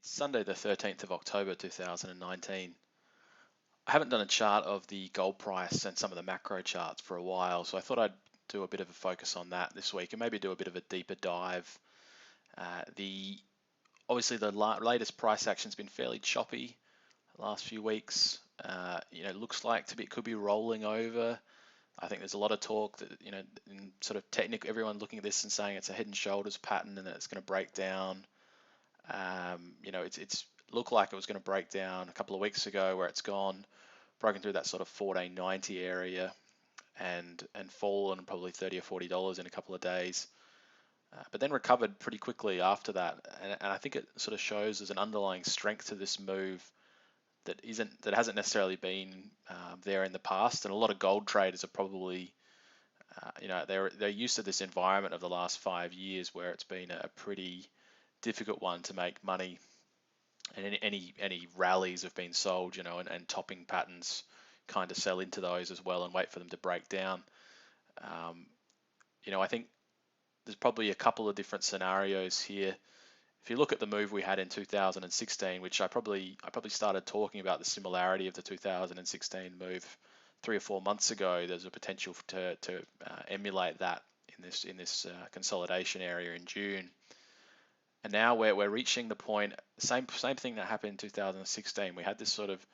It's Sunday, the 13th of October 2019. I haven't done a chart of the gold price and some of the macro charts for a while, so I thought I'd do a bit of a focus on that this week and maybe do a bit of a deeper dive. The Obviously the latest price action's been fairly choppy the last few weeks. It looks like it could be rolling over. I think there's a lot of talk that in sort of technical, everyone looking at this and saying it's a head and shoulders pattern and that it's going to break down. It's looked like it was going to break down a couple of weeks ago, where it's gone, broken through that sort of 1490 area and fallen probably $30 or $40 in a couple of days, but then recovered pretty quickly after that. And I think it sort of shows there's an underlying strength to this move that hasn't necessarily been there in the past. And a lot of gold traders are probably they're used to this environment of the last 5 years where it's been a pretty difficult one to make money, and any rallies have been sold, and topping patterns kind of sell into those as well and wait for them to break down. I think there's probably a couple of different scenarios here. If you look at the move we had in 2016, which I probably started talking about the similarity of the 2016 move 3 or 4 months ago, there's a potential to emulate that in this consolidation area in June. And now we're reaching the point, same thing that happened in 2016. We had this sort of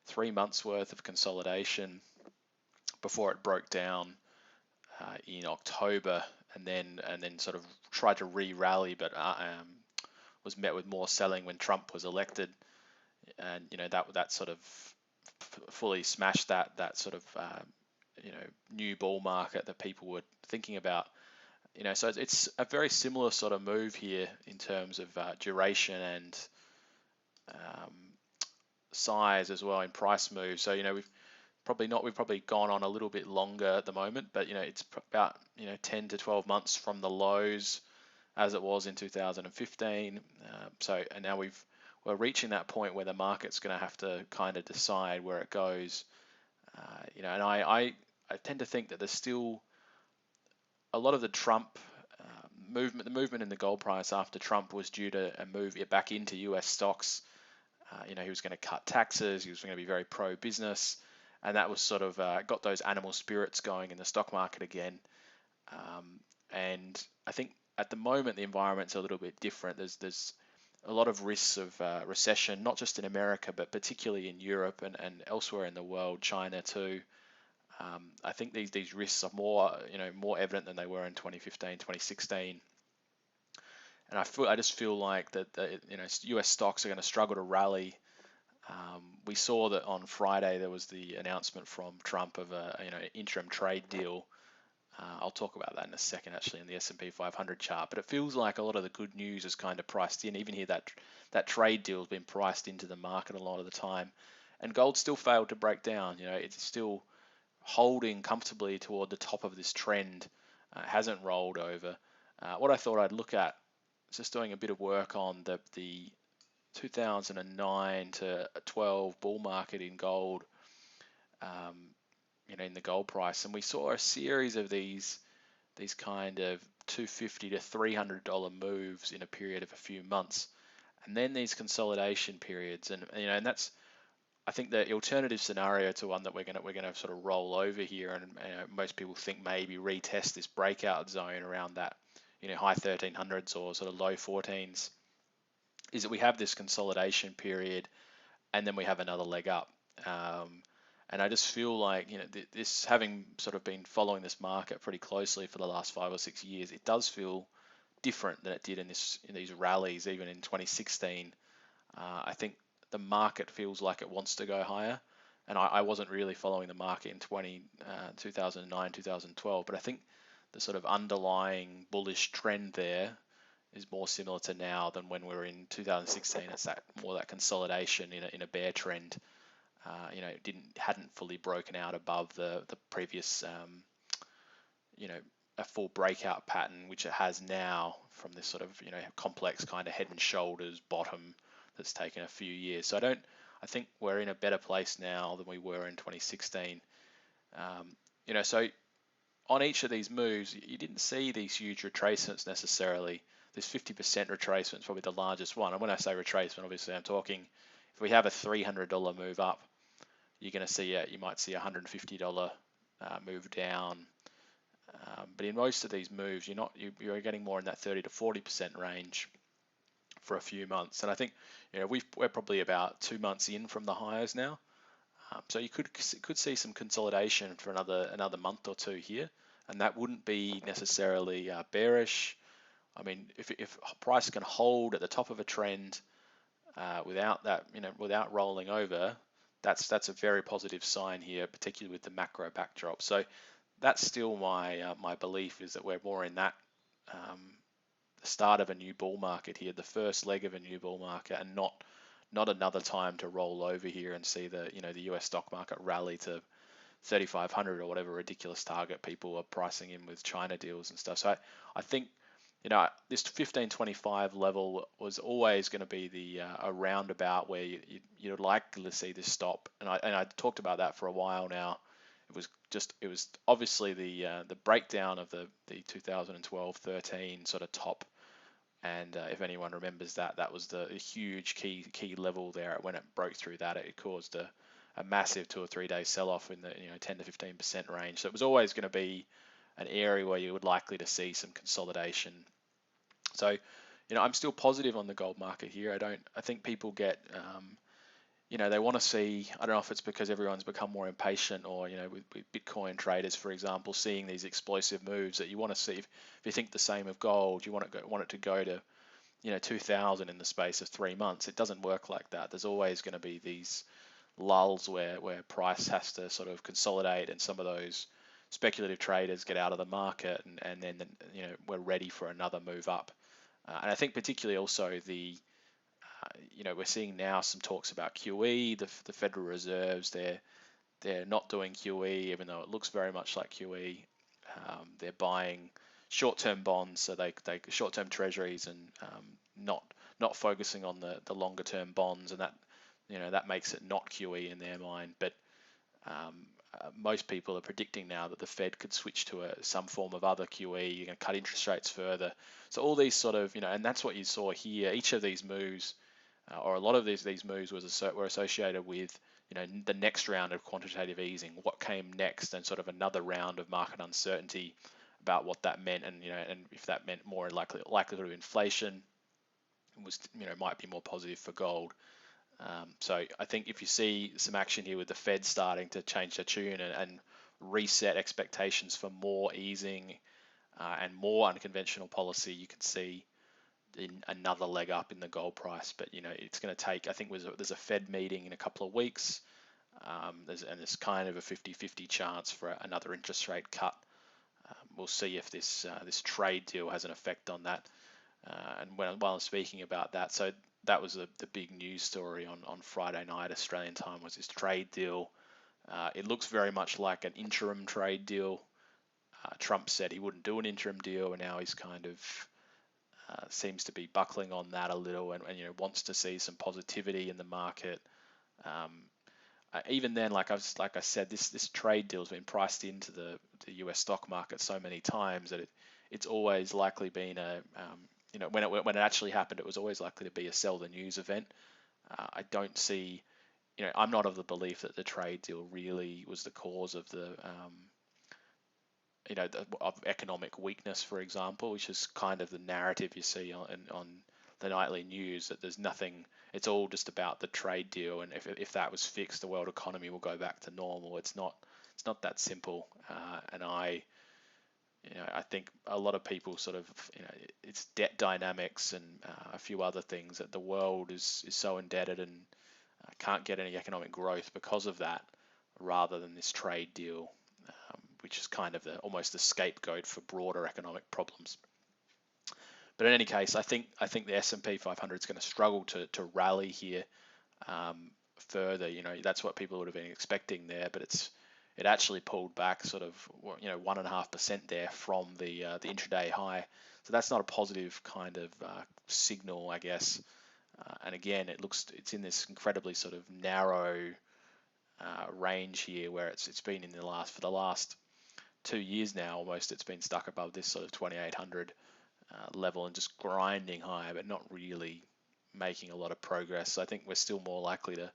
3 months worth of consolidation before it broke down in October, and then sort of tried to re-rally, but was met with more selling when Trump was elected, and that sort of fully smashed that sort of new bull market that people were thinking about. So it's a very similar sort of move here in terms of duration and size as well in price move. So we've probably gone on a little bit longer at the moment, but it's about 10 to 12 months from the lows as it was in 2015. And now we're reaching that point where the market's going to have to kind of decide where it goes. And I tend to think that there's still a lot of the Trump movement, the movement in the gold price after Trump was due to a move back into US stocks. He was going to cut taxes, he was going to be very pro-business, and that was sort of got those animal spirits going in the stock market again. And I think at the moment the environment's a little bit different. There's a lot of risks of recession, not just in America, but particularly in Europe and elsewhere in the world, China too. I think these risks are more evident than they were in 2015, 2016, and I just feel like that U.S. stocks are going to struggle to rally. We saw that on Friday there was the announcement from Trump of a interim trade deal. I'll talk about that in a second, actually, in the S&P 500 chart. But it feels like a lot of the good news is kind of priced in. Even here, that trade deal has been priced into the market a lot of the time, and gold still failed to break down. It's still holding comfortably toward the top of this trend, hasn't rolled over. What I thought I'd look at is just doing a bit of work on the 2009 to 12 bull market in gold, in the gold price, and we saw a series of these kind of $250 to $300 moves in a period of a few months, and then these consolidation periods, and that's, I think, the alternative scenario to one that we're gonna sort of roll over here, and most people think maybe retest this breakout zone around that high 1300s or sort of low 14s, is that we have this consolidation period and then we have another leg up. And I just feel like this, having sort of been following this market pretty closely for the last 5 or 6 years, it does feel different than it did in these rallies, even in 2016. I think the market feels like it wants to go higher, and I wasn't really following the market in 2009, 2012, but I think the sort of underlying bullish trend there is more similar to now than when we were in 2016. It's that consolidation in a bear trend. It hadn't fully broken out above the previous a full breakout pattern, which it has now from this sort of complex kind of head and shoulders bottom that's taken a few years. So I think we're in a better place now than we were in 2016. So on each of these moves, you didn't see these huge retracements necessarily. this 50% retracement is probably the largest one. And when I say retracement, obviously I'm talking if we have a $300 move up, you're going to see you might see a $150 move down. But in most of these moves, you're getting more in that 30 to 40% range for a few months. And I think we're probably about 2 months in from the highs now. So you could see some consolidation for another month or two here, and that wouldn't be necessarily bearish. I mean, if price can hold at the top of a trend without that, without rolling over, that's a very positive sign here, particularly with the macro backdrop. So that's still my belief, is that we're more in that the start of a new bull market here, the first leg of a new bull market, and not another time to roll over here and see the US stock market rally to 3,500 or whatever ridiculous target people are pricing in with China deals and stuff. So I think this 1525 level was always going to be the a roundabout where you'd likely to see this stop, and I talked about that for a while now. It was obviously the breakdown of the 2012-13 sort of top. And if anyone remembers that was the huge key level there. When it broke through that, it caused a massive 2 or 3 day sell-off in the 10 to 15% range. So it was always going to be an area where you would likely to see some consolidation. So I'm still positive on the gold market here. I think people get they want to see, I don't know if it's because everyone's become more impatient, or with Bitcoin traders, for example, seeing these explosive moves, that you want to see. If you think the same of gold, you want it to go to 2000 in the space of 3 months. It doesn't work like that. There's always going to be these lulls where price has to sort of consolidate, and some of those speculative traders get out of the market, and then we're ready for another move up. And I think particularly also we're seeing now some talks about QE. The Federal Reserves, they're not doing QE, even though it looks very much like QE. They're buying short-term bonds, so they short-term treasuries, and not focusing on the longer-term bonds, and that makes it not QE in their mind. But most people are predicting now that the Fed could switch to some form of other QE. You're going to cut interest rates further. So all these sort of and that's what you saw here. Each of these moves, or a lot of these moves, were associated with the next round of quantitative easing, what came next, and sort of another round of market uncertainty about what that meant, and and if that meant more likelihood of inflation, was might be more positive for gold. So I think if you see some action here with the Fed starting to change their tune and reset expectations for more easing and more unconventional policy, you can see another leg up in the gold price. But it's going to take, I think there's a Fed meeting in a couple of weeks, there's kind of a 50-50 chance for another interest rate cut. We'll see if this trade deal has an effect on that. And while I'm speaking about that, so that was the big news story on Friday night Australian time, was this trade deal. It looks very much like an interim trade deal. Trump said he wouldn't do an interim deal, and now he's kind of seems to be buckling on that a little, and wants to see some positivity in the market. Even then, like I said, this trade deal has been priced into the US stock market so many times that it's always likely been when it actually happened, it was always likely to be a sell the news event. I don't see, I'm not of the belief that the trade deal really was the cause of of economic weakness, for example, which is kind of the narrative you see on the nightly news, that there's nothing, it's all just about the trade deal, and if that was fixed, the world economy will go back to normal. It's not that simple, and I think a lot of people sort of, it's debt dynamics and a few other things, that the world is so indebted and can't get any economic growth because of that, rather than this trade deal, which is kind of almost the scapegoat for broader economic problems. But in any case, I think the S&P 500 is going to struggle to rally here further. That's what people would have been expecting there, but it actually pulled back sort of 1.5% there from the intraday high. So that's not a positive kind of signal, I guess. And again, it's in this incredibly sort of narrow range here, where it's been for the last 2 years now almost. It's been stuck above this sort of 2,800 level and just grinding higher, but not really making a lot of progress. So I think we're still more likely to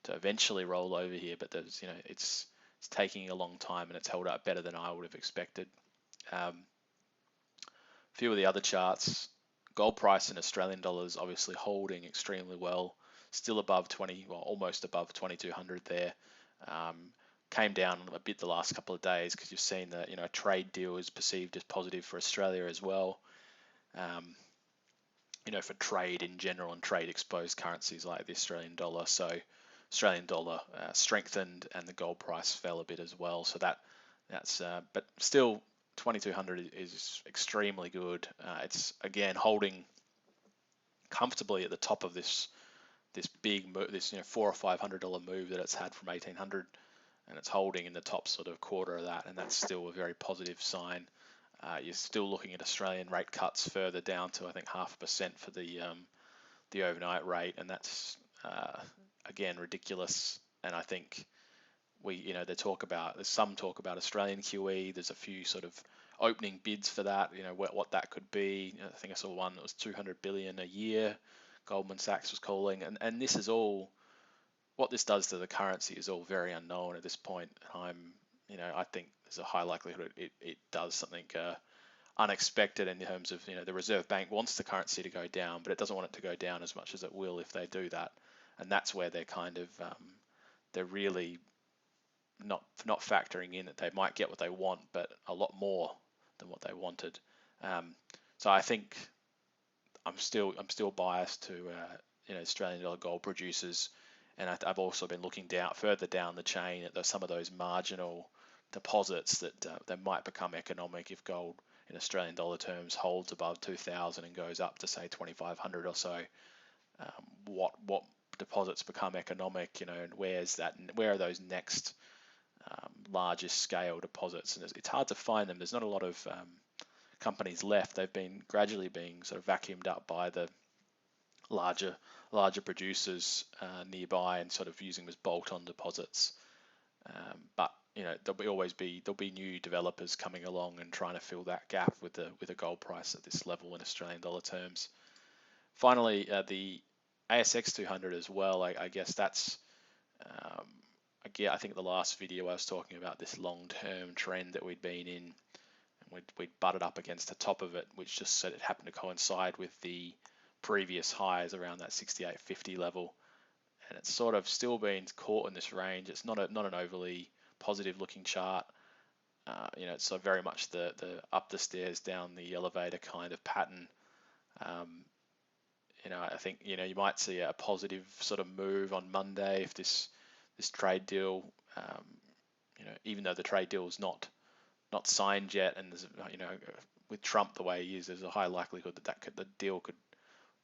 eventually roll over here, but there's it's taking a long time and it's held up better than I would have expected. A few of the other charts, gold price in Australian dollars obviously holding extremely well, still above 20, well, almost above 2200 there. Um, Came down a bit the last couple of days because you've seen that a trade deal is perceived as positive for Australia as well. Um, for trade in general and trade exposed currencies like the Australian dollar. So Australian dollar strengthened and the gold price fell a bit as well. So that's but still 2200 is extremely good. It's again holding comfortably at the top of this big move, this $400 or $500 move that it's had from 1800, and it's holding in the top sort of quarter of that, and that's still a very positive sign. You're still looking at Australian rate cuts further down to I think 0.5% for the overnight rate, and that's again ridiculous. And I think there's some talk about Australian QE. There's a few sort of opening bids for that. What that could be. I think I saw one that was 200 billion a year. Goldman Sachs was calling, and this is all. What this does to the currency is all very unknown at this point. I think there's a high likelihood it does something unexpected in terms of the Reserve Bank wants the currency to go down, but it doesn't want it to go down as much as it will if they do that, and that's where they're really not factoring in that they might get what they want, but a lot more than what they wanted. So I think I'm still biased to Australian dollar gold producers, and I've also been looking further down the chain at some of those marginal deposits that they might become economic if gold in Australian dollar terms holds above 2,000 and goes up to say 2,500 or so. What deposits become economic? And where are those next largest scale deposits? And it's hard to find them. There's not a lot of companies left. They've been gradually being sort of vacuumed up by the larger producers nearby and sort of using them as bolt-on deposits. But there'll be new developers coming along and trying to fill that gap with a gold price at this level in Australian dollar terms. Finally, the ASX 200 as well. I guess that's again, I think the last video I was talking about this long-term trend that we'd been in, and we'd butted up against the top of it, which just said it happened to coincide with the previous highs around that 68.50 level, and it's sort of still been caught in this range. It's not an overly positive looking chart. It's so very much the up the stairs down the elevator kind of pattern. I think you might see a positive sort of move on Monday if this trade deal, even though the trade deal is not signed yet, and there's with Trump the way he is, there's a high likelihood that the deal could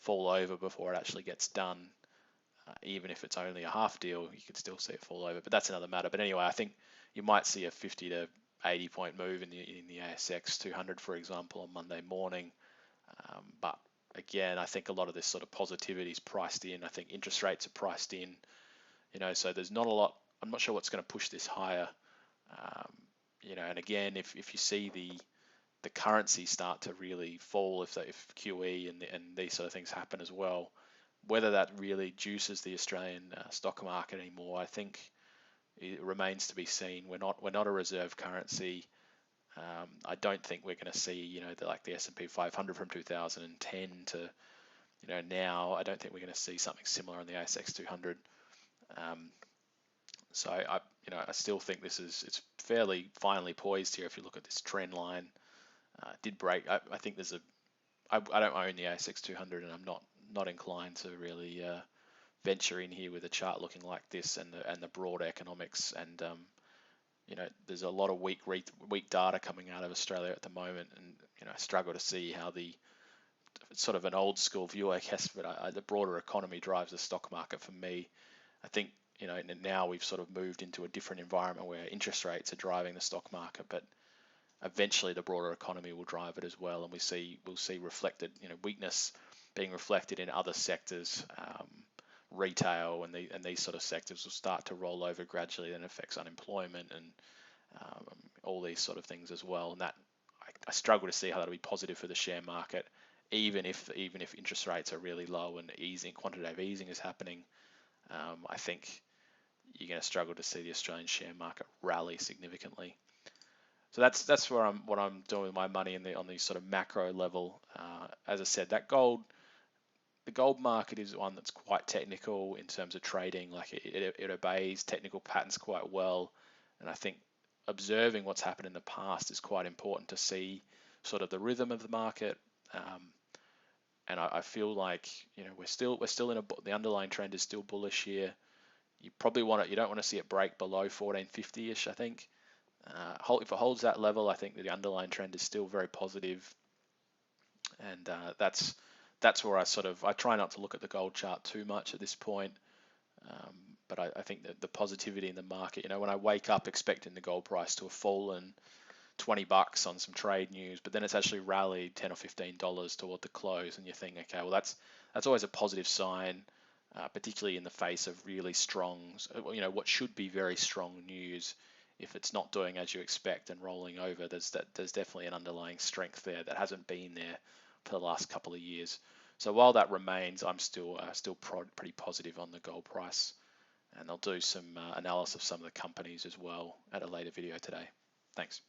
fall over before it actually gets done. Even if it's only a half deal, you could still see it fall over, but that's another matter. But anyway, I think you might see a 50 to 80 point move in the ASX 200, for example, on Monday morning. But again, I think a lot of this sort of positivity is priced in. I think interest rates are priced in. So there's not a lot. I'm not sure what's going to push this higher. And again, if you see the currency start to really fall, if QE and these sort of things happen as well, whether that really juices the Australian stock market anymore, I think it remains to be seen. We're not a reserve currency. I don't think we're going to see the S&P 500 from 2010 to now. I don't think we're going to see something similar on the ASX 200. So I still think it's fairly finely poised here. If you look at this trend line, did break. I think I don't own the ASX 200, and I'm not inclined to really venture in here with a chart looking like this and the broad economics. And there's a lot of weak data coming out of Australia at the moment, and I struggle to see how it's sort of an old school view, I guess, but the broader economy drives the stock market for me. I think now we've sort of moved into a different environment where interest rates are driving the stock market, but eventually the broader economy will drive it as well, and we'll see reflected weakness being reflected in other sectors, retail and these sort of sectors will start to roll over gradually, and affects unemployment and all these sort of things as well, and that I struggle to see how that'll be positive for the share market, even if interest rates are really low and quantitative easing is happening. I think you're going to struggle to see the Australian share market rally significantly. So that's where what I'm doing with my money on the sort of macro level. As I said, the gold market is one that's quite technical in terms of trading. Like it obeys technical patterns quite well, and I think observing what's happened in the past is quite important to see sort of the rhythm of the market. And I feel like we're still in the underlying trend is still bullish here. You probably you don't want to see it break below 1450-ish. I think if it holds that level, I think that the underlying trend is still very positive, and that's where I try not to look at the gold chart too much at this point. But I think that the positivity in the market, when I wake up expecting the gold price to have fallen $20 on some trade news, but then it's actually rallied $10 or $15 toward the close, and you think, okay, well that's always a positive sign, particularly in the face of really strong, what should be very strong news. If it's not doing as you expect and rolling over, there's definitely an underlying strength there that hasn't been there for the last couple of years. So while that remains, I'm still pretty positive on the gold price, and I'll do some analysis of some of the companies as well at a later video today. Thanks.